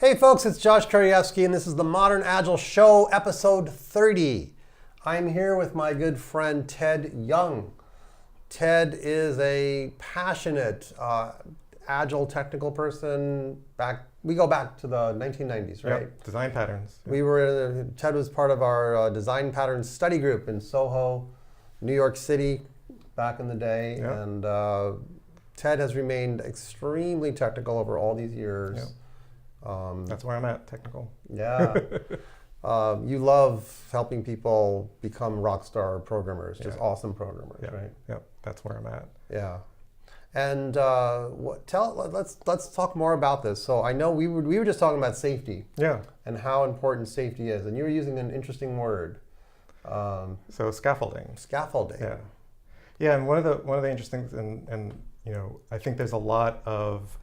Hey folks, it's Josh KERIEVSKY, and this is the Modern Agile Show, episode 30. I'm here with my good friend Ted Young. Ted is a passionate Agile technical person. We go back to the 1990s, right? Yep. Design patterns. Yep. Ted was part of our design patterns study group in Soho, New York City, back in the day. Yep. And Ted has remained extremely technical over all these years. Yep. That's where I'm at, technical. Yeah. You love helping people become rock star programmers, just awesome programmers, right? Yep, that's where I'm at. Yeah. And let's talk more about this. So I know we were just talking about safety. Yeah. And how important safety is, and you were using an interesting word. So scaffolding. Scaffolding. Yeah. Yeah, and one of the interesting things, and you know, I think there's a lot of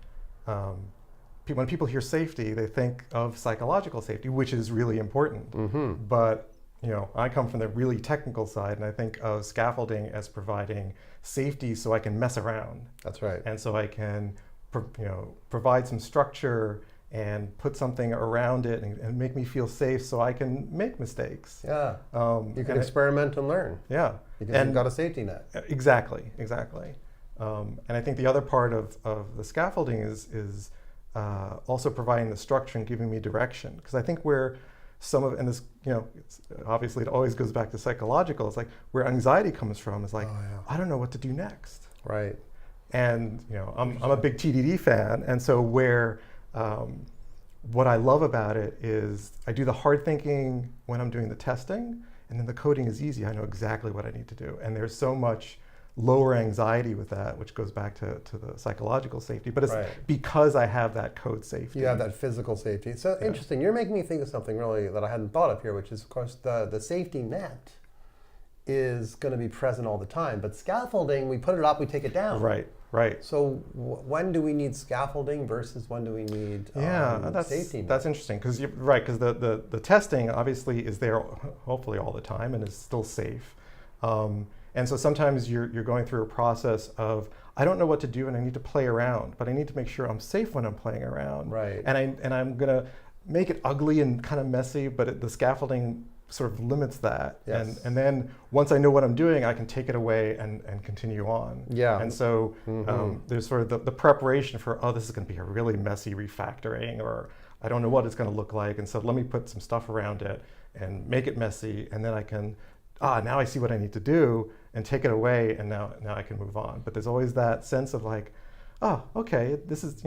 when people hear safety, they think of psychological safety, which is really important. Mm-hmm. But you know, I come from the really technical side, and I think of scaffolding as providing safety so I can mess around. That's right. And so I can, provide some structure and put something around it and make me feel safe so I can make mistakes. Yeah. You can experiment and learn. Yeah. Because you've got a safety net. Exactly. And I think the other part of the scaffolding is also providing the structure and giving me direction. Because I think where some of, and this, obviously it always goes back to psychological, it's like where anxiety comes from is like, I don't know what to do next. Right. And I'm a big TDD fan, and so where what I love about it is I do the hard thinking when I'm doing the testing, and then the coding is easy. I know exactly what I need to do, and there's so much lower anxiety with that, which goes back to the psychological safety, but it's because I have that code safety. You have that physical safety. So interesting. You're making me think of something really that I hadn't thought of here, which is, of course, the safety net is going to be present all the time. But scaffolding, we put it up, we take it down. Right. So when do we need scaffolding versus when do we need safety net? That's interesting, because you're right, because the testing obviously is there hopefully all the time and is still safe. And so sometimes you're going through a process of, I don't know what to do and I need to play around, but I need to make sure I'm safe when I'm playing around. Right. And I'm gonna make it ugly and kind of messy, but the scaffolding sort of limits that. Yes. And then once I know what I'm doing, I can take it away and continue on. Yeah. And so there's sort of the preparation for, this is gonna be a really messy refactoring, or I don't know what it's gonna look like. And so let me put some stuff around it and make it messy, and then I can, now I see what I need to do, and take it away, and now I can move on. But there's always that sense of like, okay, this is,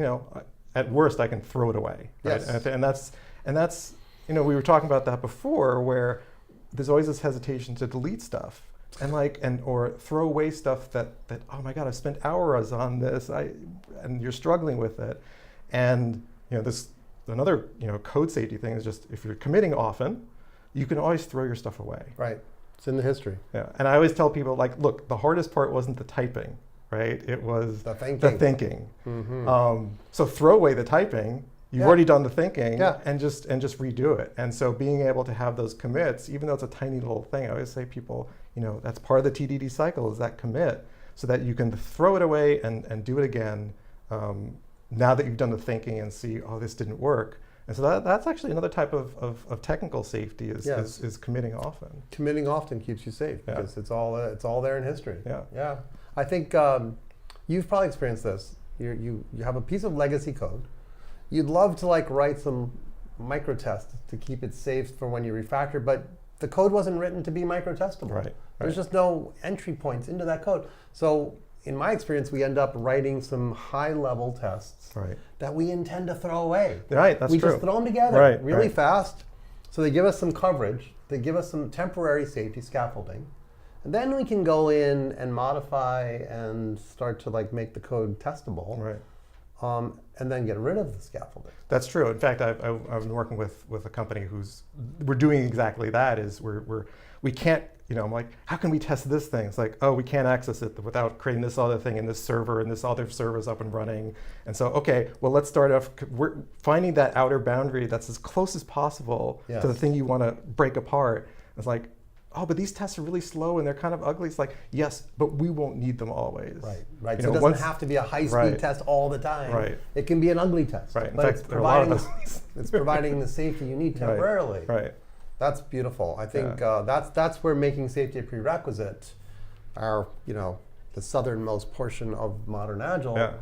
at worst I can throw it away. Right? Yes. And that's, we were talking about that before, where there's always this hesitation to delete stuff or throw away stuff that oh my God, I've spent hours on this, and you're struggling with it. And this another code safety thing is just, if you're committing often, you can always throw your stuff away. Right. It's in the history. Yeah, and I always tell people, like, look, the hardest part wasn't the typing, right? It was the thinking. Mm-hmm. So throw away the typing. You've already done the thinking, and just redo it. And so being able to have those commits, even though it's a tiny little thing, I always say people, that's part of the TDD cycle, is that commit, so that you can throw it away and do it again now that you've done the thinking and see, this didn't work. And so that's actually another type of technical safety is committing often. Committing often keeps you safe because it's all there in history. Yeah. I think you've probably experienced this. You have a piece of legacy code. You'd love to write some micro tests to keep it safe for when you refactor, but the code wasn't written to be micro testable. Right. There's just no entry points into that code. So in my experience, we end up writing some high-level tests that we intend to throw away. Right, that's true. We just throw them together really fast. So they give us some coverage. They give us some temporary safety scaffolding. And then we can go in and modify and start to make the code testable. Right. And then get rid of the scaffolding. That's true. In fact, I've been working with a company we're doing exactly that. We can't, I'm like, how can we test this thing? It's like, we can't access it without creating this other thing in this server, and this other server's up and running. And so, okay, well, let's start off. We're finding that outer boundary that's as close as possible to the thing you want to break apart. It's like, but these tests are really slow and they're kind of ugly. It's like, yes, but we won't need them always. Right. So it doesn't have to be a high-speed test all the time. Right. It can be an ugly test. Right. In But fact, it's there are a lot of It's providing the safety you need temporarily. Right. That's beautiful. I think that's where making safety a prerequisite, our the southernmost portion of Modern Agile,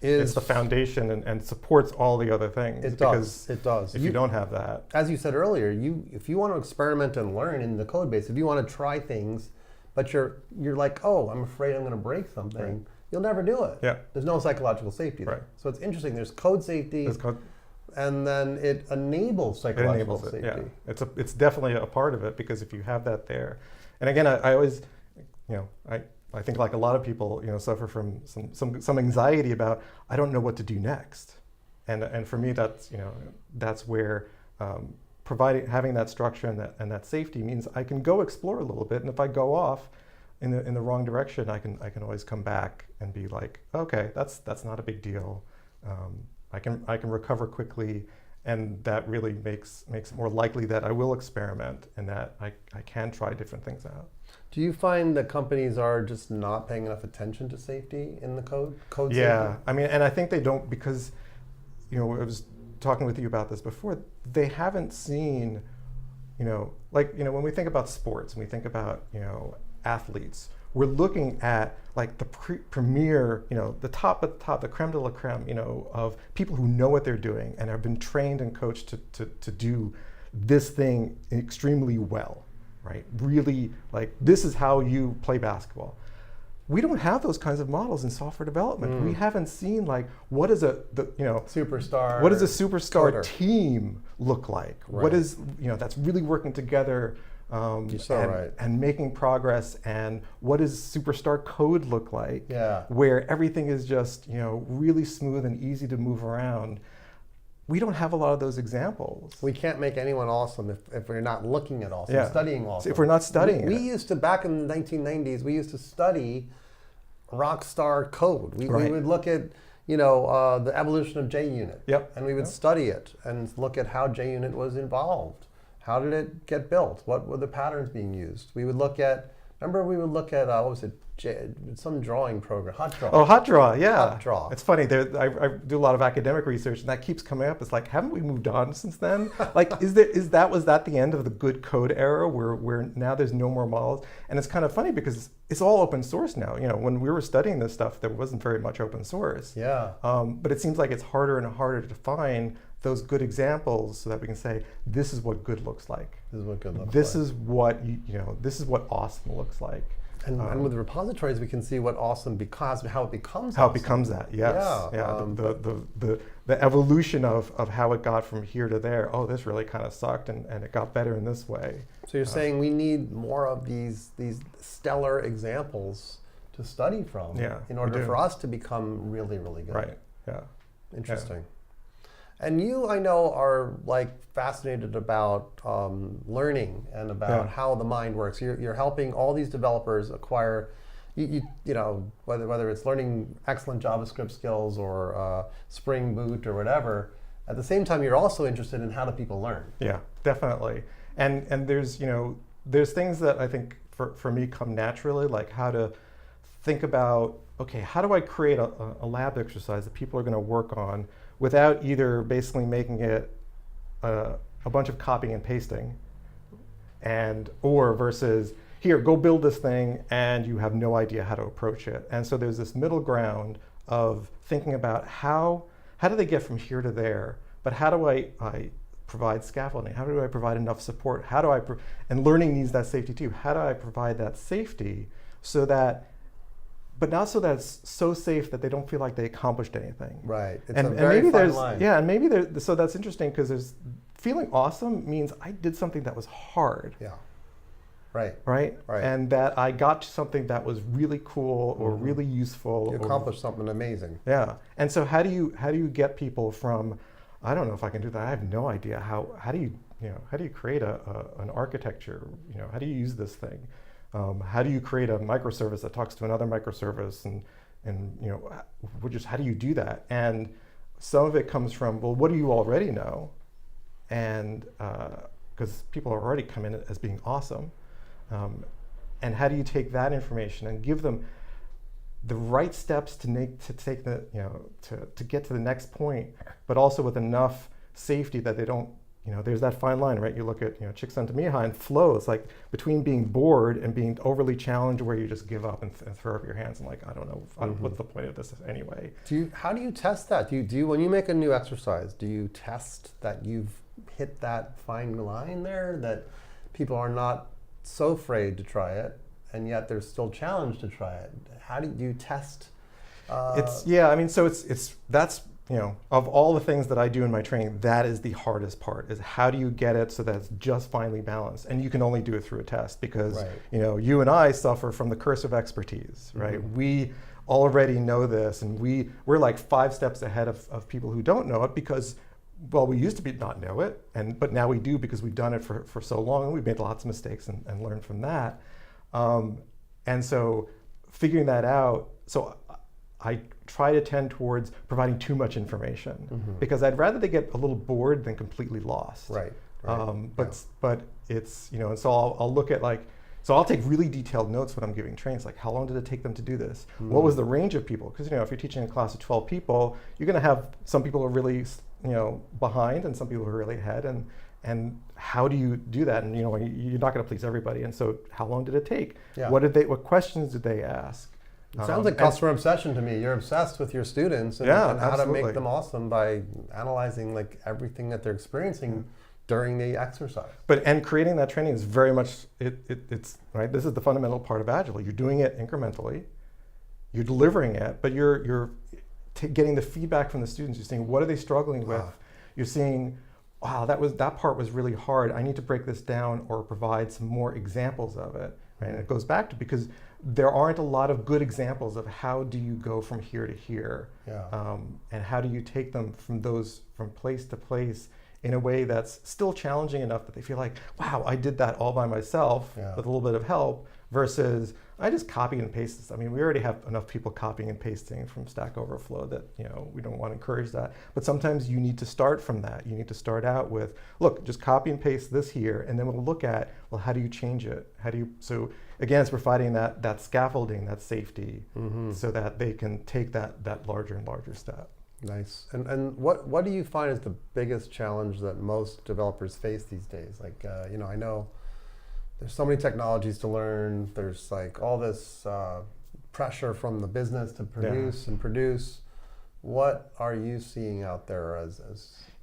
is it's the foundation and supports all the other things. It does. It does. If you don't have that, as you said earlier, if you want to experiment and learn in the code base, if you want to try things, but you're like, oh, I'm afraid I'm going to break something. Right. You'll never do it. Yeah. There's no psychological safety there. Right. So it's interesting. There's code safety. And then it enables psychological safety. Yeah. It's definitely a part of it, because if you have that there, and again, I always, I think like a lot of people, suffer from some anxiety about, I don't know what to do next, and for me that's where having that structure and that safety means I can go explore a little bit, and if I go off in the wrong direction, I can always come back and be like, okay, that's not a big deal. I can recover quickly, and that really makes it more likely that I will experiment and that I can try different things out. Do you find that companies are just not paying enough attention to safety in the code Yeah, safety? I mean, and I think they don't, because I was talking with you about this before. They haven't seen, when we think about sports and we think about athletes, we're looking at like the premier, the top of the top, the creme de la creme, of people who know what they're doing and have been trained and coached to do this thing extremely well, right? Really, like, this is how you play basketball. We don't have those kinds of models in software development. We haven't seen like what does a superstar superstar team look like? Right. What is that's really working together. And making progress, and what does superstar code look like? Yeah. Where everything is just really smooth and easy to move around. We don't have a lot of those examples. We can't make anyone awesome if we're not looking at awesome, studying awesome. If we're not studying we used to, back in the 1990s, we used to study rock star code. We would look at the evolution of JUnit. Yep. And we would study it and look at how JUnit was involved. How did it get built? What were the patterns being used? We would look at, what was it? Some drawing program, HotDraw. Oh, HotDraw, yeah. HotDraw. It's funny, I do a lot of academic research, and that keeps coming up. It's like, haven't we moved on since then? Like, was that the end of the good code era where now there's no more models? And it's kind of funny because it's all open source now. When we were studying this stuff, there wasn't very much open source. Yeah. But it seems like it's harder and harder to find those good examples so that we can say, this is what good looks like. This is what good looks like. This is what this is what awesome looks like. And with repositories, we can see what awesome becomes, how it becomes how awesome. It becomes that, yes. Yeah. The evolution of how it got from here to there. Oh, this really kind of sucked, and it got better in this way. So you're saying we need more of these stellar examples to study from in order for us to become really, really good. Right, yeah. Interesting. Yeah. And you, I know, are like fascinated about learning and about how the mind works. You're helping all these developers acquire, whether it's learning excellent JavaScript skills or Spring Boot or whatever. At the same time, you're also interested in how do people learn. Yeah, definitely. And there's things that I think for me come naturally, like how to think about, okay, how do I create a lab exercise that people are going to work on without either basically making it a bunch of copying and pasting, or versus, here, go build this thing, and you have no idea how to approach it. And so there's this middle ground of thinking about how do they get from here to there, but how do I provide scaffolding? How do I provide enough support? How do I, and learning needs that safety too. How do I provide that safety so that, but not so that it's so safe that they don't feel like they accomplished anything. Right. It's a very fine line. Yeah, and maybe there's, so that's interesting because there's feeling awesome means I did something that was hard. Yeah. Right. Right. And that I got to something that was really cool or really useful. You accomplished something amazing. Yeah. And so how do you get people from, I don't know if I can do that. I have no idea how do you create an architecture? How do you use this thing? How do you create a microservice that talks to another microservice, and how do you do that? And some of it comes from, well, what do you already know? And because people are already come in as being awesome, and how do you take that information and give them the right steps to get to the next point, but also with enough safety that they don't, there's that fine line, right? You look at, Csikszentmihalyi and flow. It's like between being bored and being overly challenged where you just give up and throw up your hands and like, I don't know, what's the point of this anyway? How do you test that? Do you when you make a new exercise, do you test that you've hit that fine line there, that people are not so afraid to try it and yet they're still challenged to try it? How do you test? That's, of all the things that I do in my training, that is the hardest part, is how do you get it so that it's just finely balanced? And you can only do it through a test because, you and I suffer from the curse of expertise, right? We already know this, and we're like 5 steps ahead of people who don't know it because, well, we used to not know it, but now we do because we've done it for so long, and we've made lots of mistakes and learned from that. And so figuring that out, so I try to tend towards providing too much information because I'd rather they get a little bored than completely lost. Right. But it's, and so I'll look at so I'll take really detailed notes when I'm giving trainings, like how long did it take them to do this? What was the range of people? Because, if you're teaching a class of 12 people, you're going to have some people who are really, behind and some people who are really ahead. And how do you do that? And, you're not going to please everybody. And so how long did it take? Yeah. What questions did they ask? It sounds like customer obsession to me. You're obsessed with your students and how to make them awesome by analyzing everything that they're experiencing during the exercise. And creating that training is very much it's right. This is the fundamental part of Agile. You're doing it incrementally, you're delivering it, but you're getting the feedback from the students. You're seeing what are they struggling with. You're seeing, wow, that part was really hard. I need to break this down or provide some more examples of it. Right? And it goes back to because there aren't a lot of good examples of how do you go from here to here, and how do you take them from place to place in a way that's still challenging enough that they feel like, wow, I did that all by myself with a little bit of help, versus I just copy and paste this. I mean, we already have enough people copying and pasting from Stack Overflow that, we don't want to encourage that. But sometimes you need to start from that. You need to start out with, look, just copy and paste this here, and then we'll look at, well, how do you change it? So again, it's providing that scaffolding, that safety, so that they can take that larger and larger step. Nice. And what do you find is the biggest challenge that most developers face these days? I know there's so many technologies to learn. There's all this pressure from the business to produce. What are you seeing out there as?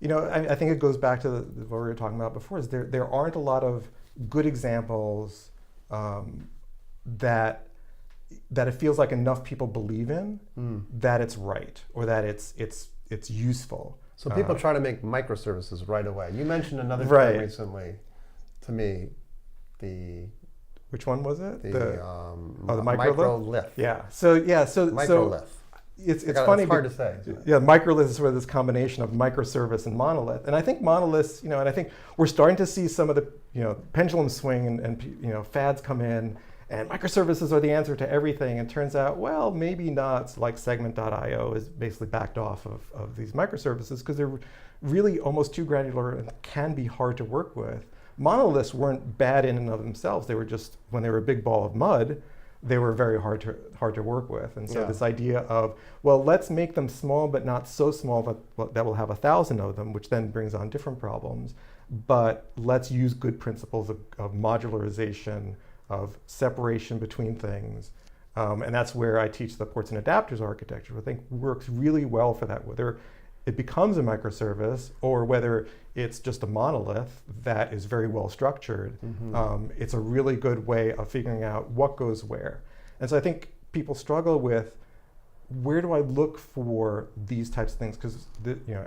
I think it goes back to what we were talking about before. Is there aren't a lot of good examples that it feels like enough people believe in that it's right or that it's useful. So people try to make microservices right away. You mentioned another term recently to me. Which one was it? The microlith? Microlith. Yeah. So Microlith. It's funny. It's hard to say. Yeah, microlith is sort of this combination of microservice and monolith. And I think monoliths, and I think we're starting to see some of the, pendulum swing and fads come in, and microservices are the answer to everything. And turns out, well, maybe not. So like segment.io is basically backed off of these microservices because they're really almost too granular and can be hard to work with. Monoliths weren't bad in and of themselves. They were just, when they were a big ball of mud, they were very hard to work with. And so this idea of, well, let's make them small, but not so small that we'll have 1,000 of them, which then brings on different problems. But let's use good principles of modularization, of separation between things. And that's where I teach the ports and adapters architecture, which I think works really well for that, whether it becomes a microservice or whether it's just a monolith that is very well structured. It's a really good way of figuring out what goes where. And so I think people struggle with, where do I look for these types of things? Because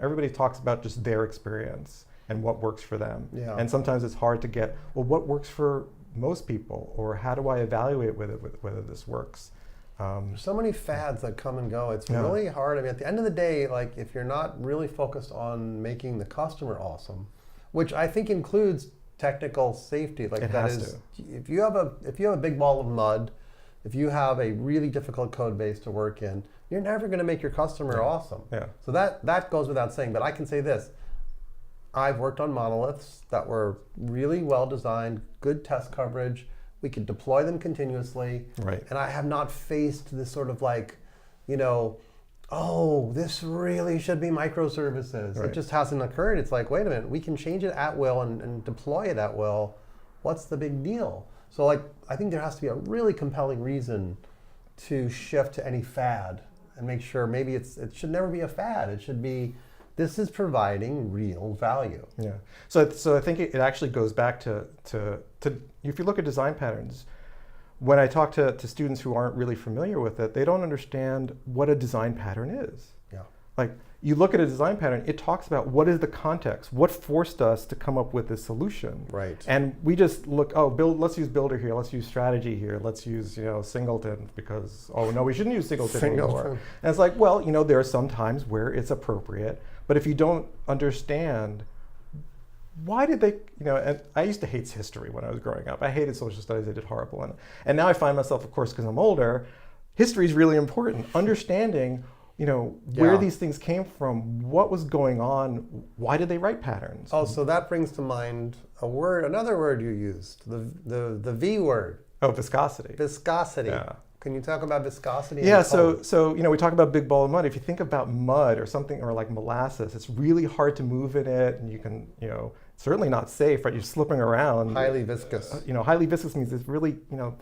everybody talks about just their experience and what works for them. And sometimes it's hard to get, well, what works for most people, or how do I evaluate whether this works? There's so many fads that come and go. It's really hard. I mean, at the end of the day, if you're not really focused on making the customer awesome, which I think includes technical safety, if you have a big ball of mud, if you have a really difficult code base to work in, you're never going to make your customer awesome. So that goes without saying. But I can say this: I've worked on monoliths that were really well designed, good test coverage. We could deploy them continuously. And I have not faced this sort of oh, this really should be microservices. Right. It just hasn't occurred. It's like, wait a minute, we can change it at will and deploy it at will. What's the big deal? So like, I think there has to be a really compelling reason to shift to any fad and make sure maybe it should never be a fad. It should be, this is providing real value. Yeah. So I think it actually goes back to if you look at design patterns, when I talk to students who aren't really familiar with it, they don't understand what a design pattern is. Yeah. Like, you look at a design pattern, it talks about what is the context, what forced us to come up with this solution. Right. And we just look, oh, let's use builder here, let's use strategy here, let's use, singleton because, oh no, we shouldn't use singleton anymore. And it's like, well, there are some times where it's appropriate, but if you don't understand why did they, and I used to hate history when I was growing up. I hated social studies, I did horrible. And now I find myself, of course, because I'm older, history is really important. Understanding, where these things came from, what was going on, why did they write patterns? Oh, so that brings to mind another word you used, the V word. Oh, viscosity. Viscosity. Yeah. Can you talk about viscosity? Yeah, so we talk about big ball of mud. If you think about mud or something, or like molasses, it's really hard to move in it, and you can, certainly not safe, right? You're slipping around. Highly viscous. Highly viscous means it's really,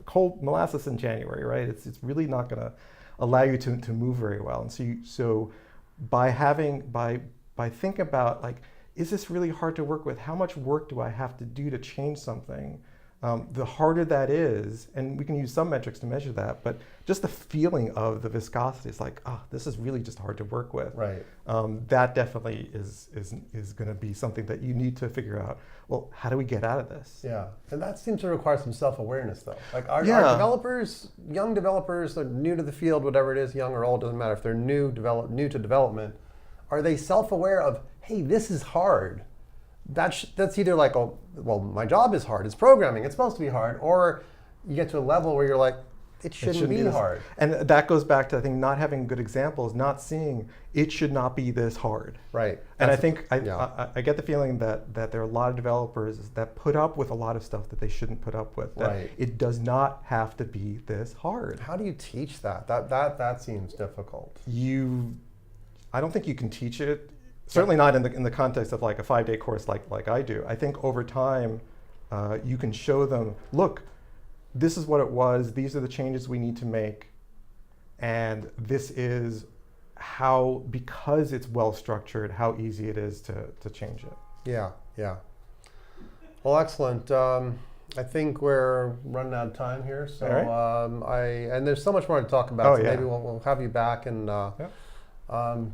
cold molasses in January, right? It's really not going to allow you to move very well. And so by thinking about, like, is this really hard to work with? How much work do I have to do to change something? The harder that is, and we can use some metrics to measure that, but just the feeling of the viscosity is like, this is really just hard to work with. Right. That definitely is going to be something that you need to figure out. Well, how do we get out of this? Yeah, and that seems to require some self-awareness, though. Like, our developers, young developers, they're new to the field, whatever it is, young or old, doesn't matter. If they're new to development, are they self-aware of, hey, this is hard? That's either like, oh, well, my job is hard. It's programming. It's supposed to be hard. Or you get to a level where you're like, it shouldn't be hard. And that goes back to, I think, not having good examples, not seeing it should not be this hard. Right. And I think I get the feeling that there are a lot of developers that put up with a lot of stuff that they shouldn't put up with. That right. It does not have to be this hard. How do you teach that? That seems difficult. I don't think you can teach it. Certainly not in the context of like a 5-day course like I do. I think over time, you can show them, look, this is what it was, these are the changes we need to make, and this is how, because it's well structured, how easy it is to change it. Yeah. Well, excellent. I think we're running out of time here, so right. And there's so much more to talk about, so yeah. maybe we'll have you back and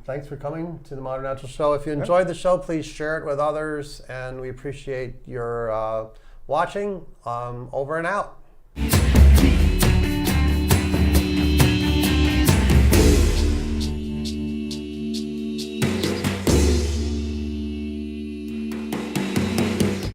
thanks for coming to the Modern Agile Show. If you enjoyed the show, please share it with others, and we appreciate your watching. Over and out.